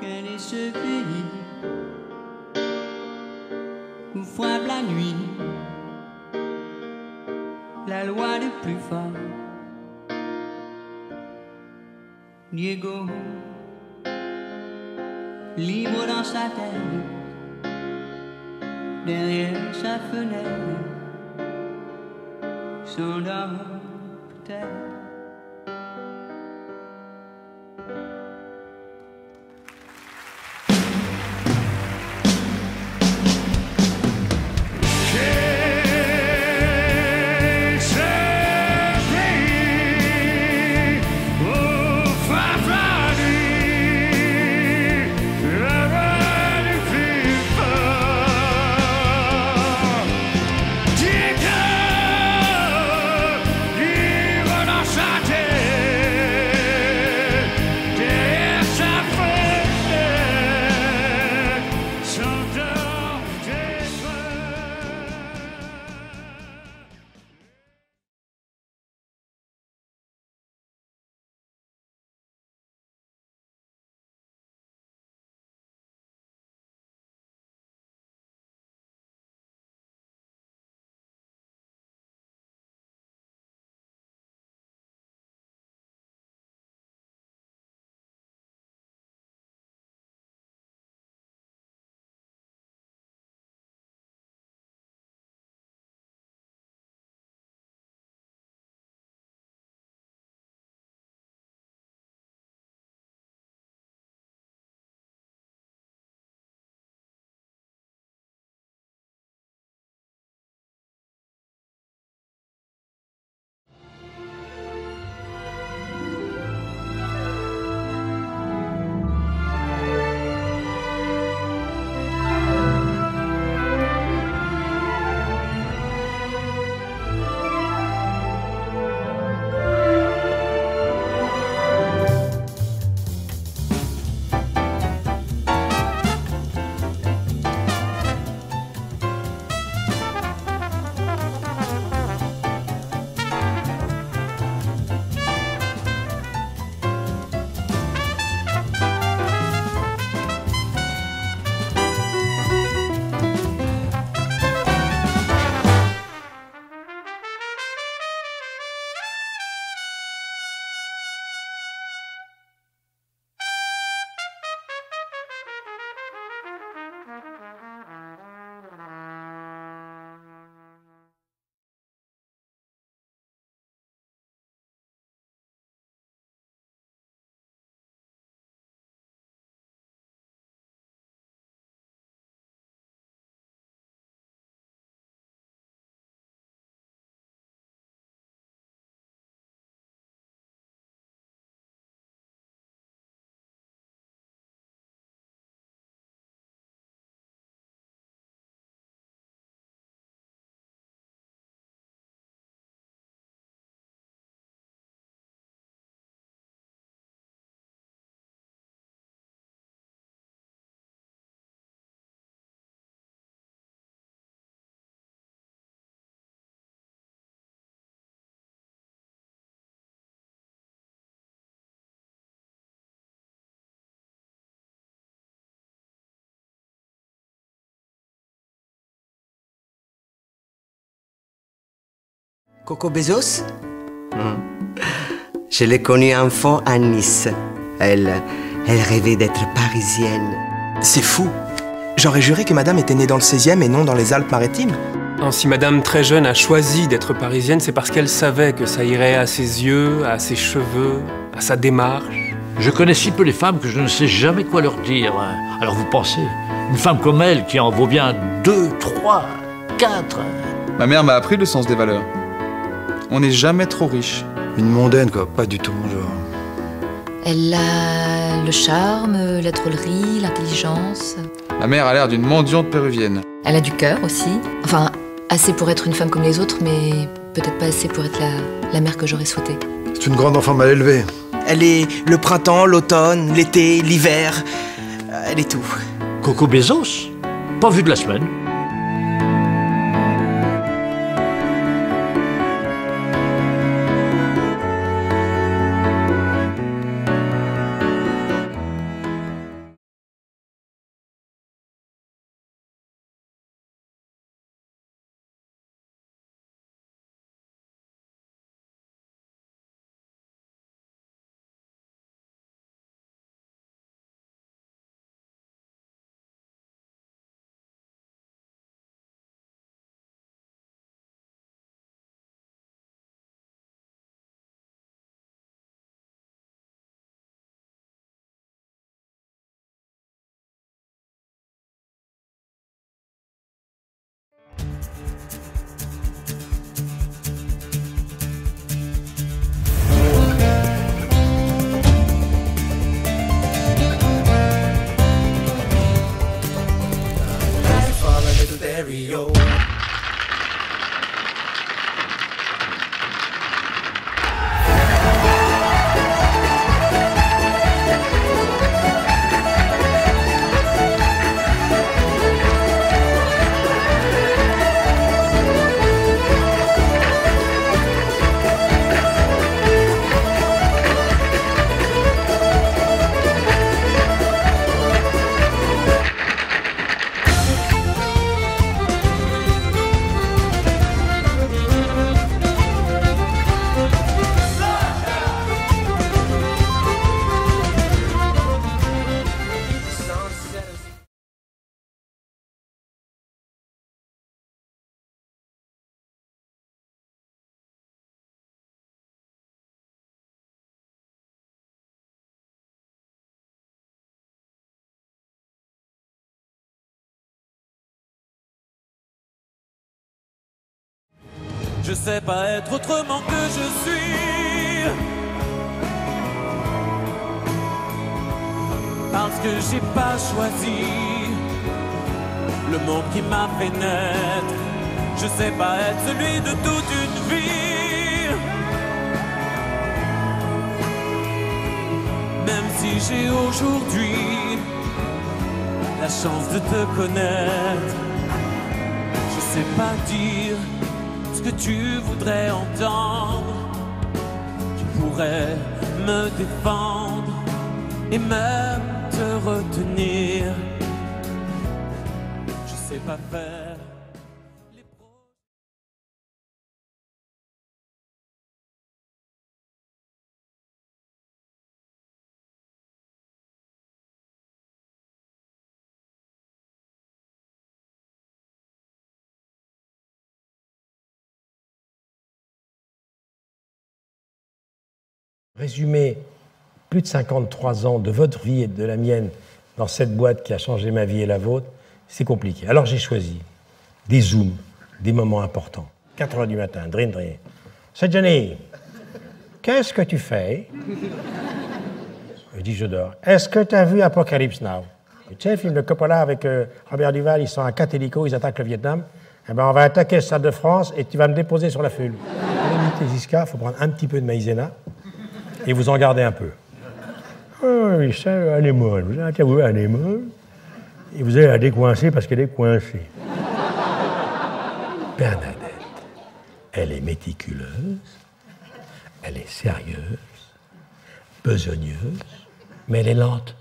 Quel est ce pays où frappe la nuit la loi du plus fort? Diego, libre dans sa tête, derrière sa fenêtre, s'endort peut-être. Coco Bezos? Je l'ai connue enfant à Nice. Elle rêvait d'être parisienne. C'est fou. J'aurais juré que madame était née dans le 16e et non dans les Alpes-Maritimes. Non, si madame très jeune a choisi d'être parisienne, c'est parce qu'elle savait que ça irait à ses yeux, à ses cheveux, à sa démarche. Je connais si peu les femmes que je ne sais jamais quoi leur dire. Alors vous pensez, une femme comme elle qui en vaut bien 2, 3, 4. Ma mère m'a appris le sens des valeurs. On n'est jamais trop riche. Une mondaine, quoi, pas du tout mon genre. Elle a le charme, la drôlerie, l'intelligence. Ma mère a l'air d'une mendiante péruvienne. Elle a du cœur aussi. Enfin, assez pour être une femme comme les autres, mais peut-être pas assez pour être la mère que j'aurais souhaité. C'est une grande enfant mal élevée. Elle est le printemps, l'automne, l'été, l'hiver. Elle est tout. Coco Bezos? Pas vu de la semaine. know. Je sais pas être autrement que je suis, parce que j'ai pas choisi le monde qui m'a fait naître. Je sais pas être celui de toute une vie, même si j'ai aujourd'hui la chance de te connaître. Je sais pas dire ce que tu voudrais entendre. Tu pourrais me défendre et même te retenir. Je sais pas faire les Résumer plus de 53 ans de votre vie et de la mienne dans cette boîte qui a changé ma vie et la vôtre, c'est compliqué. Alors j'ai choisi des zooms, des moments importants. 4 heures du matin, drin drin. C'est Johnny, qu'est-ce que tu fais? Je dis je dors. Est-ce que tu as vu Apocalypse Now? Tu sais, le film de Coppola avec Robert Duval, ils sont à 4 hélicos, ils attaquent le Vietnam. Eh ben, on va attaquer le Stade de France et tu vas me déposer sur la Fule. Pour éviter Ziska, il faut prendre un petit peu de maïzena et vous en gardez un peu. Oh, oui, ça, elle est molle. Vous allez avouer, elle est molle. Et vous allez la décoincer parce qu'elle est coincée. Bernadette, elle est méticuleuse, elle est sérieuse, besogneuse, mais elle est lente.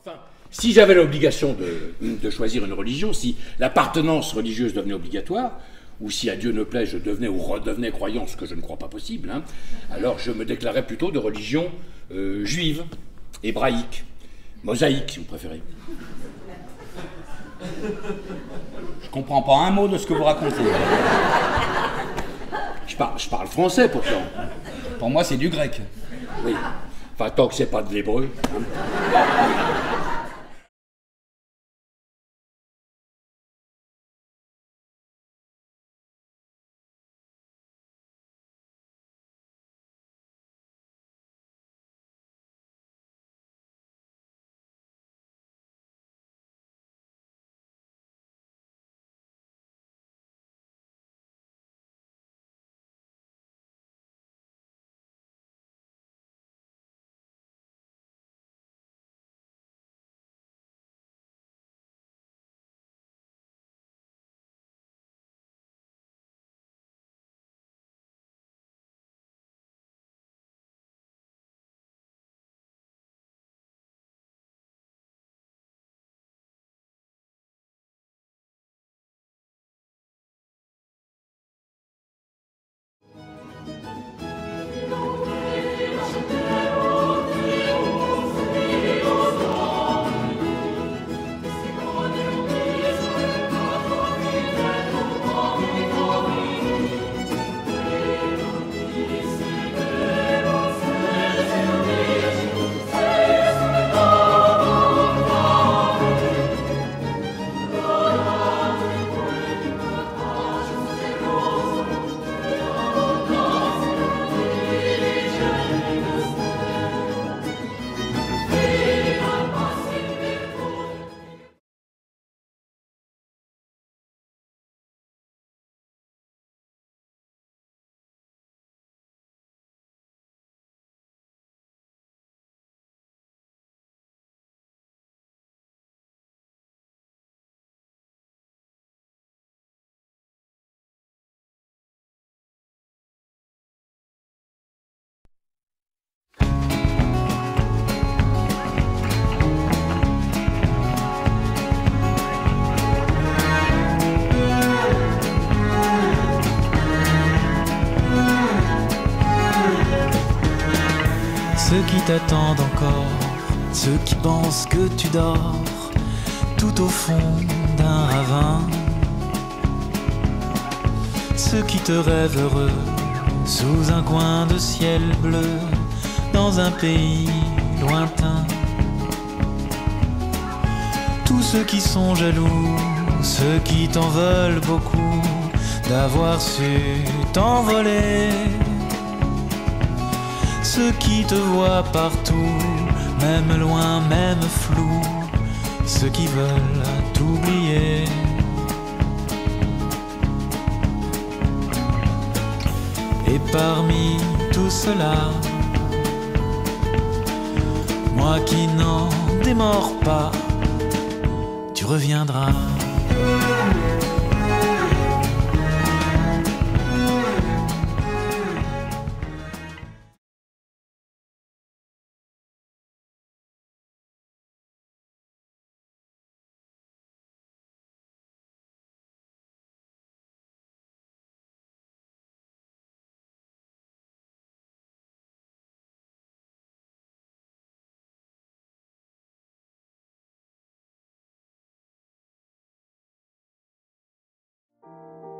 Enfin, si j'avais l'obligation de choisir une religion, si l'appartenance religieuse devenait obligatoire, ou si à Dieu ne plaît, je devenais ou redevenais croyant, ce que je ne crois pas possible, hein, alors je me déclarais plutôt de religion juive, hébraïque, mosaïque, si vous préférez. Je comprends pas un mot de ce que vous racontez. Je parle français pourtant. Pour moi, c'est du grec. Oui. Enfin, tant que c'est pas de l'hébreu. Hein. qui t'attendent encore, ceux qui pensent que tu dors tout au fond d'un ravin, ceux qui te rêvent heureux sous un coin de ciel bleu dans un pays lointain, tous ceux qui sont jaloux, ceux qui t'en veulent beaucoup d'avoir su t'envoler, ceux qui te voient partout, même loin, même flou, ceux qui veulent t'oublier. Et parmi tout cela, moi qui n'en démords pas, tu reviendras.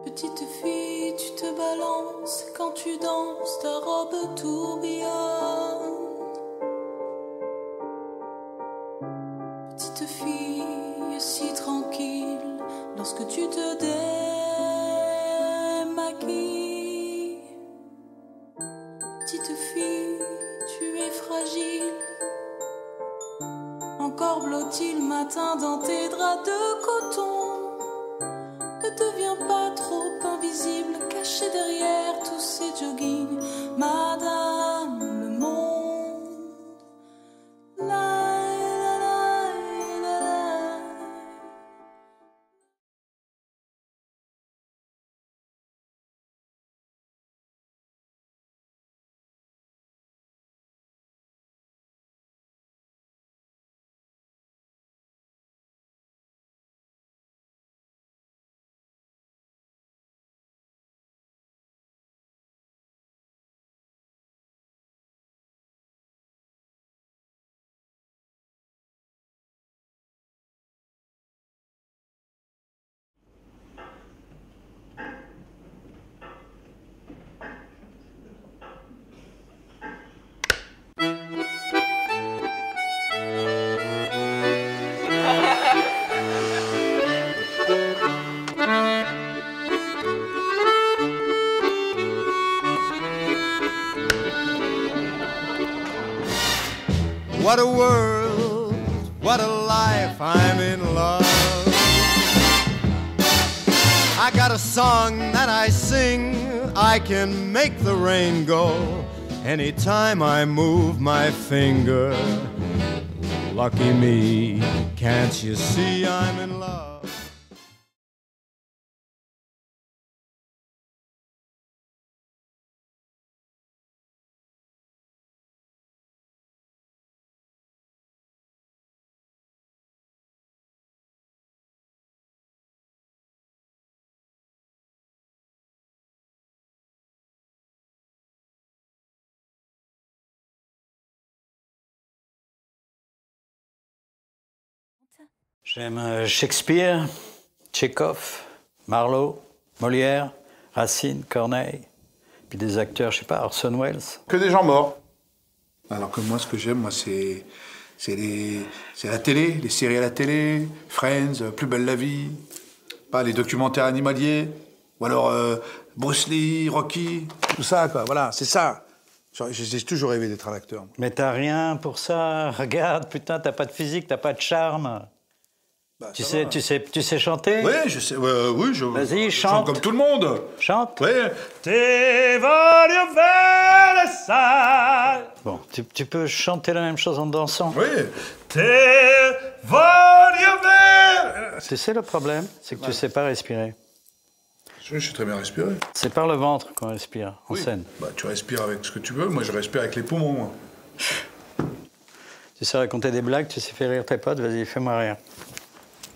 Petite fille, tu te balances, quand tu danses, ta robe tourbillonne. Petite fille, si tranquille, lorsque tu te démaquilles. Petite fille, tu es fragile, encore blotti le matin dans tes draps de coton. Ne deviens pas trop invisible, caché derrière tous ces joggings, Madame le monde. La, la, la, la, la. What a world, what a life, I'm in love. I got a song that I sing, I can make the rain go anytime I move my finger. Lucky me, can't you see I'm in love? J'aime Shakespeare, Tchekhov, Marlowe, Molière, Racine, Corneille, puis des acteurs, je sais pas, Orson Welles. Que des gens morts. Alors que moi, ce que j'aime, moi, c'est la télé, les séries à la télé, Friends, Plus belle la vie, pas les documentaires animaliers, ou alors Bruce Lee, Rocky, tout ça, quoi. Voilà, c'est ça. J'ai toujours rêvé d'être un acteur. Mais t'as rien pour ça. Regarde, putain, t'as pas de physique, t'as pas de charme. Bah, tu sais chanter? Oui, je sais. Oui, Vas-y, je chante. chante comme tout le monde. Chante. Oui. Bon, tu peux chanter la même chose en dansant. Oui. Tu sais le problème, c'est que tu sais pas respirer. Je sais très bien respirer. C'est par le ventre qu'on respire en scène. Bah, tu respires avec ce que tu veux. Moi, je respire avec les poumons, moi. Tu sais raconter des blagues, tu sais faire rire tes potes, vas-y, fais-moi rire.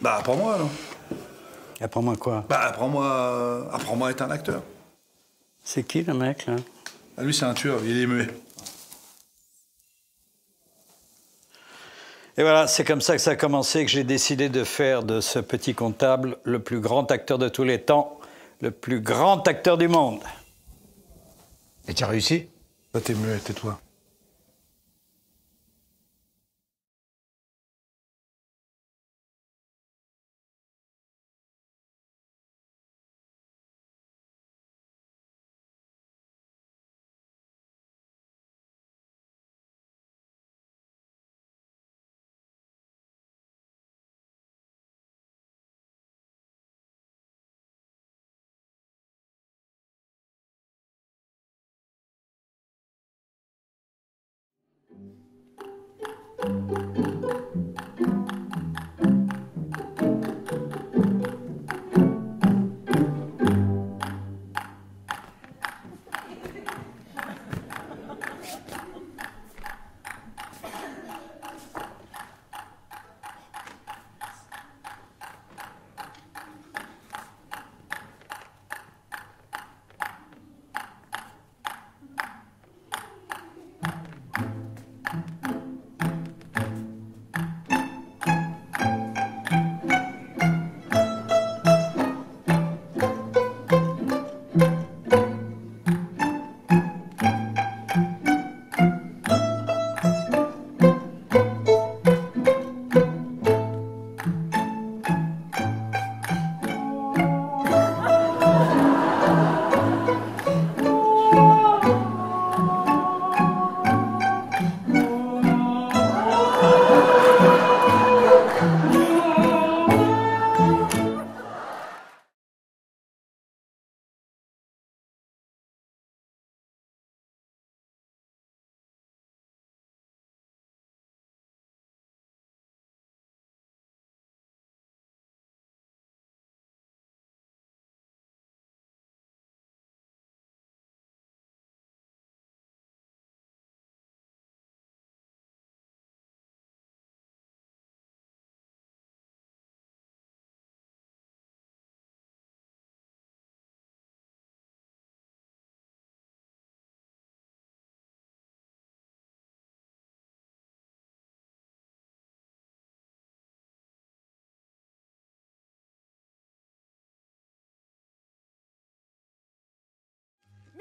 Bah, apprends-moi, alors. Apprends-moi quoi? Bah, apprends-moi à être un acteur. C'est qui, le mec, là? Ah, lui, c'est un tueur, il est muet. Et voilà, c'est comme ça que ça a commencé, que j'ai décidé de faire de ce petit comptable le plus grand acteur de tous les temps, le plus grand acteur du monde. Et tu as réussi? Toi, t'es muet, tais-toi.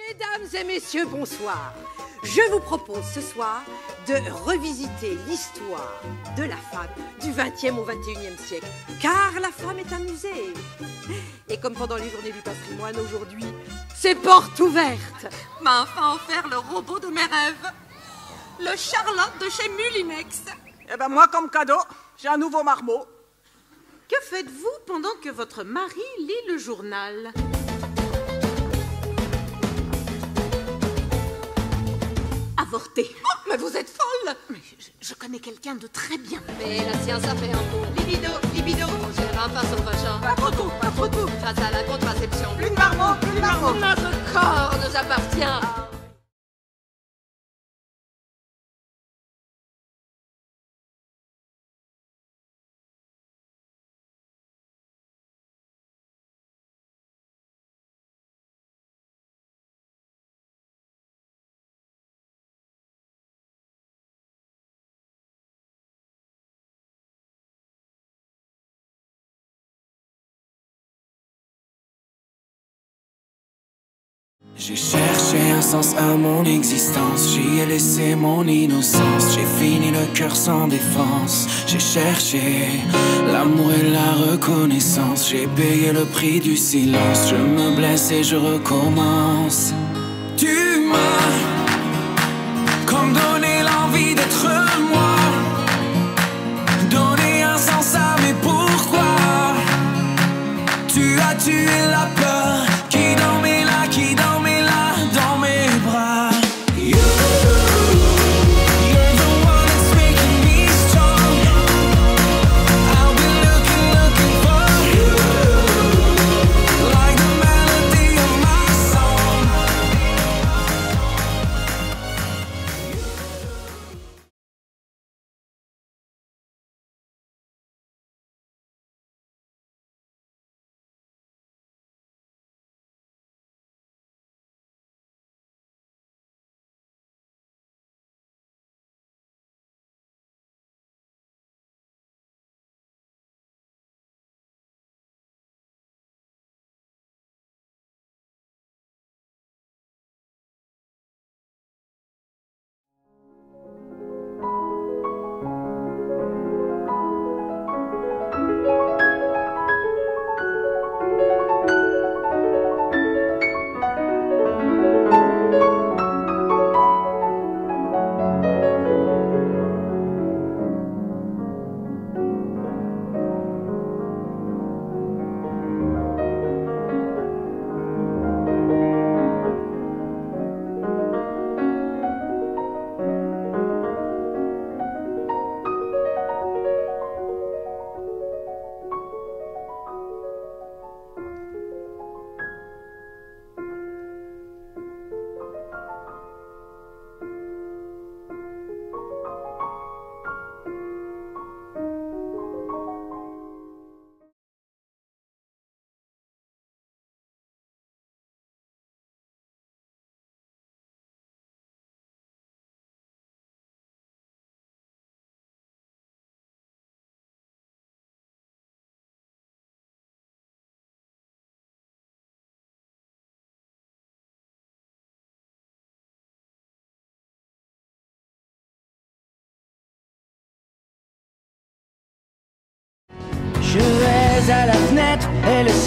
Mesdames et messieurs, bonsoir. Je vous propose ce soir de revisiter l'histoire de la femme du 20e au 21e siècle, car la femme est un musée. Et comme pendant les journées du patrimoine aujourd'hui, c'est porte ouverte. M'a enfin offert le robot de mes rêves, le Charlotte de chez Mulinex. Eh ben moi, comme cadeau, j'ai un nouveau marmot. Que faites-vous pendant que votre mari lit le journal ? Avorté. Oh, mais vous êtes folle! Mais je connais quelqu'un de très bien. Mais la science a fait un coup. Libido, libido. On gérera pas son vagin. Pas trop tôt, pas trop tôt. Grâce à la contraception. Plus de marmot, plus de marmot. Notre corps nous appartient. J'ai cherché un sens à mon existence, j'y ai laissé mon innocence. J'ai fini le cœur sans défense. J'ai cherché l'amour et la reconnaissance. J'ai payé le prix du silence. Je me blesse et je recommence. Tu m'as comme donné l'envie d'être moi, donné un sens à mes pourquoi. Tu as tué la peur qui dormait là, qui dormait là dans mes bras. You, you're the one that's making me strong. I'll be looking for you, like the melody of my song.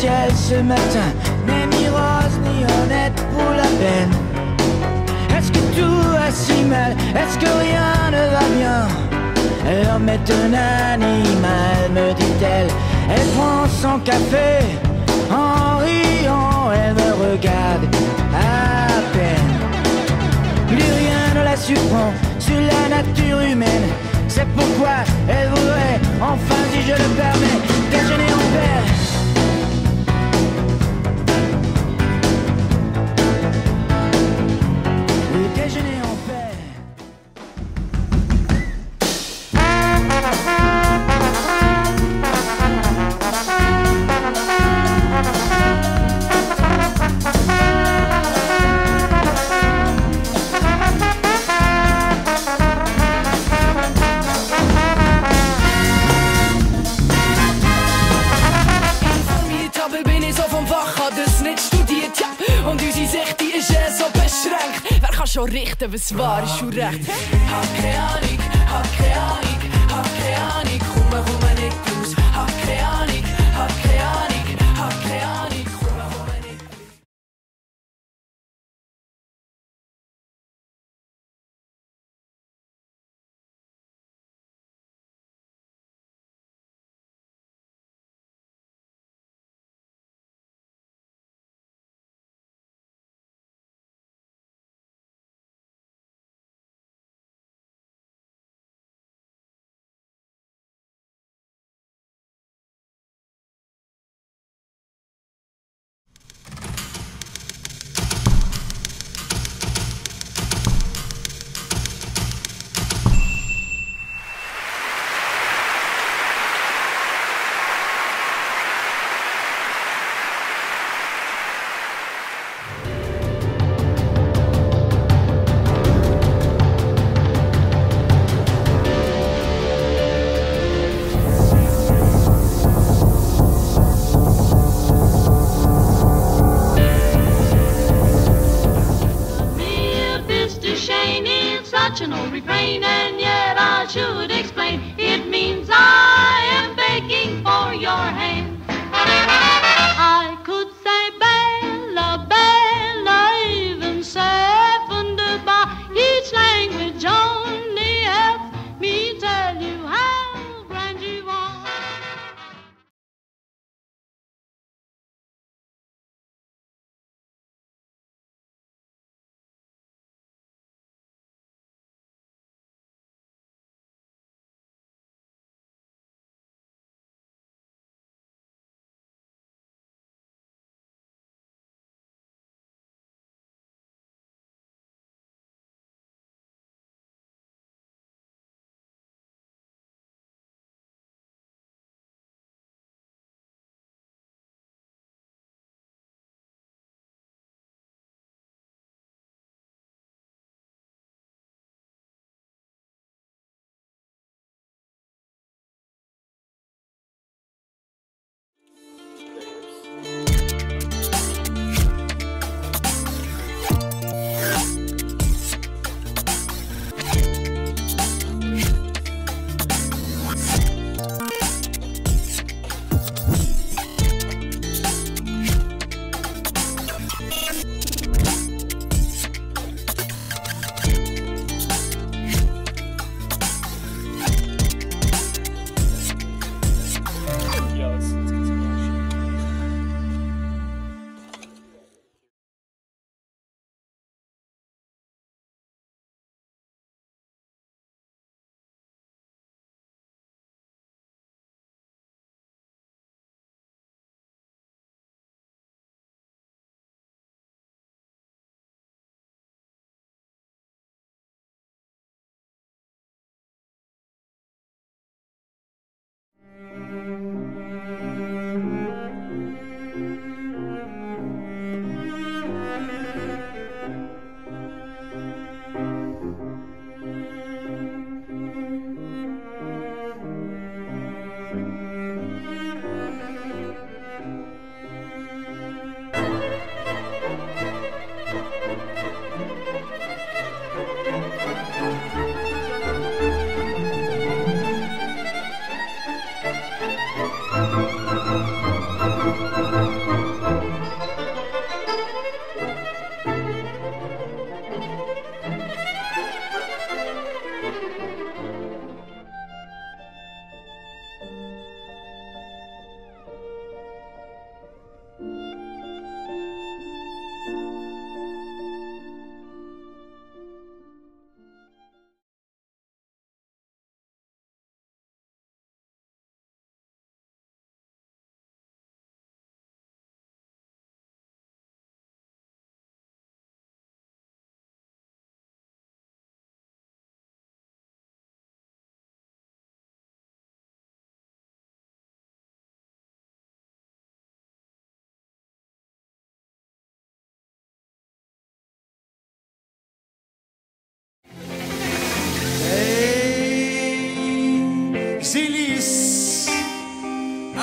ciel ce matin n'est ni rose ni honnête pour la peine. Est-ce que tout va si mal? Est-ce que rien ne va bien? L'homme est un animal, me dit-elle. Elle prend son café en riant, elle me regarde à peine. Plus rien ne la surprend sur la nature humaine. C'est pourquoi elle voudrait, enfin si je le permets, déjeuner en paix. Oui, déjeuner en paix. Und unsere Sicht, die ist so beschränkt. Wer kann schon richten, was wahr ist und recht? Hab keine Ahnung, hab keine Ahnung, hab keine Ahnung, komm nicht raus. Hab keine Ahnung, hab keine Ahnung, hab keine Ahnung.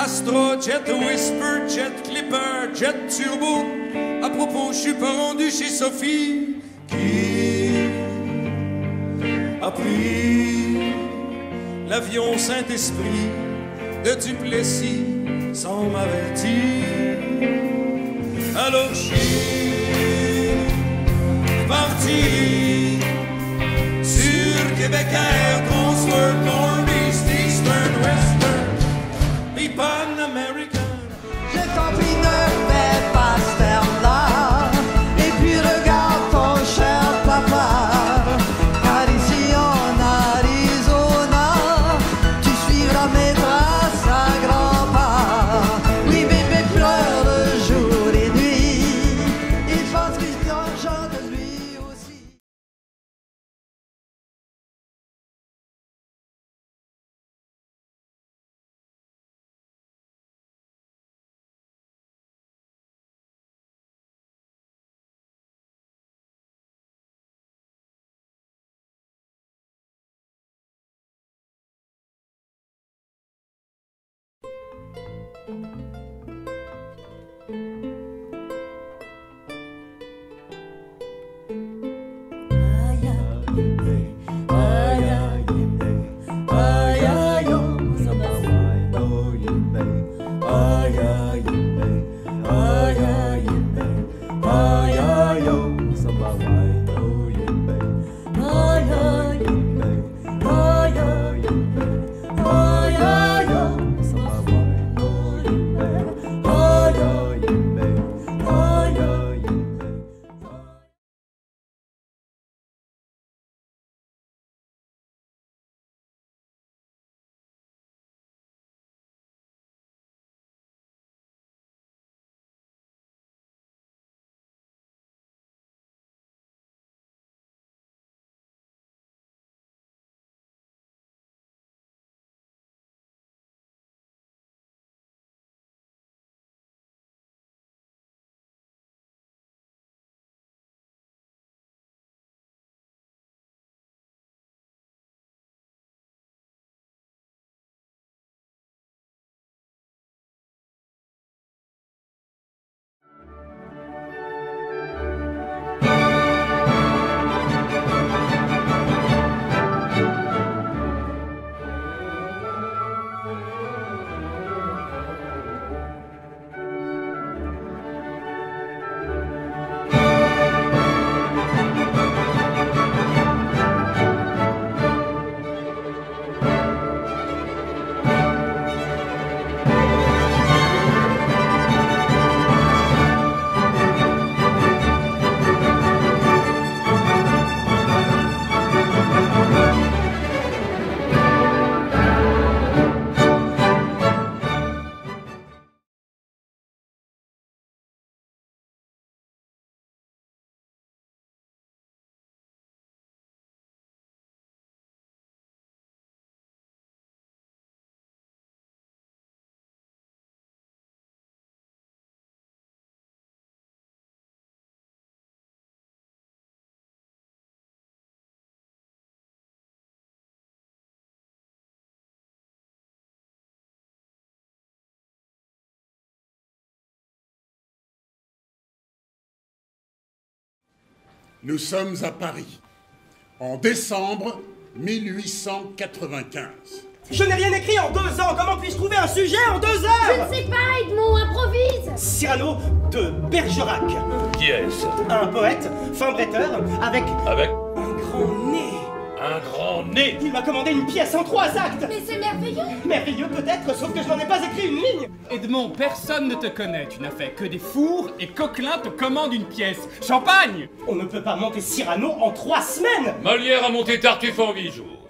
Astro, Jet Whisper, Jet Clipper, Jet Turbo. À propos, je suis pas rendu chez Sophie qui a pris l'avion Saint-Esprit de Duplessis sans m'avertir. Alors je suis parti sur Québec Air, Transfer, Northeast, Eastern, Western, puis Pan American. J'ai compris, ne fais pas ce terme-là. Et puis regarde ton cher papa. Car ici en Arizona, tu suivras mes traces à grands pas. Oui, bébé pleure le jour et nuit. Il pense Christian chante lui aussi. Nous sommes à Paris, en décembre 1895. Je n'ai rien écrit en 2 ans. Comment puis-je trouver un sujet en 2 heures? Je ne sais pas, Edmond, improvise. Cyrano de Bergerac. Qui est-ce? Un poète, fin bretteur, avec un grand nez. Un grand nez. Il m'a commandé une pièce en 3 actes. Mais c'est merveilleux. Merveilleux peut-être, sauf que je n'en ai pas écrit une ligne. Edmond, personne ne te connaît. Tu n'as fait que des fours et Coquelin te commande une pièce. Champagne! On ne peut pas monter Cyrano en 3 semaines. Molière a monté Tartuffe en 8 jours.